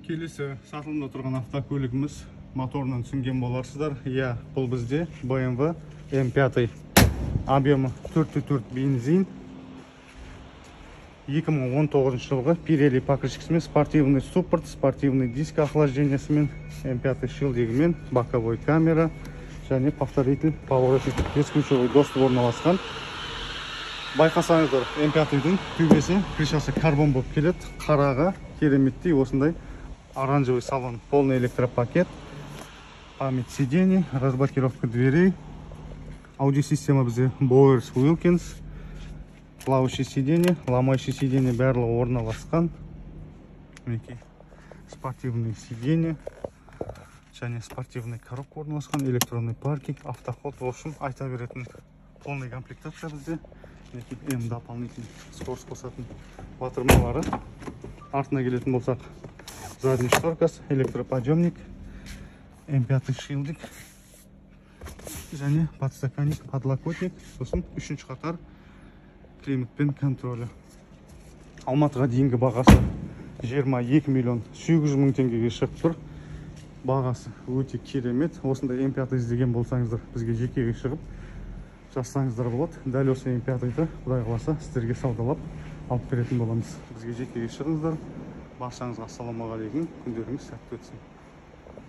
Келесі сатылымда тұрған автокөлігіміз моторынан түсінген боларсыздар. Иә, бұл бізде BMW M5. Объемы 4x4 бензин. 2019 жылғы Pirelli покрышкасымен, спортивный суппорт, спортивный диск охлаждениясымен, M5 шилдегімен, боковой камера және повторитель поворотник бесключевой доступ орналасқан. Байқасаңыздар, M5-дің төбесі, крышасы карбон болып келеді. Қараға кереметтей осындай оранжевый салон, полный электропакет, память сидений, разблокировка дверей, аудиосистема бізде Bowers Wilkins, плавающий сиденье, ломающий сиденье барлығы орналасқан. Мінекей спортивный сиденье және спортивный коробка орналасқан, электронный паркинг, автоход. В общем, айта беретін полный комплектация бізде. М дополнительный скорость қосатын батырмалары. Артына келетін болсақ, задний шторкасы, электроподъемник, М5 шилдик және подстаканник, подлокотник, сосын үшінші қатар климатпен контролі. Алматыға дейінгі бағасы 22 миллион 800 мың теңгеге шығып тұр. Бағасы өте керемет. Осындай М5 іздеген болсаңыздар, бізге жекеге шығып жазсаңыздар болады. Дәл осы М5-ді Құдай қаласа сіздерге саудалап алып беретін боламыз. Бізге жекеге шығыңыздар. Баршаңызға ассалаумағалейкум. Күндеріңіз сәтті өтсін.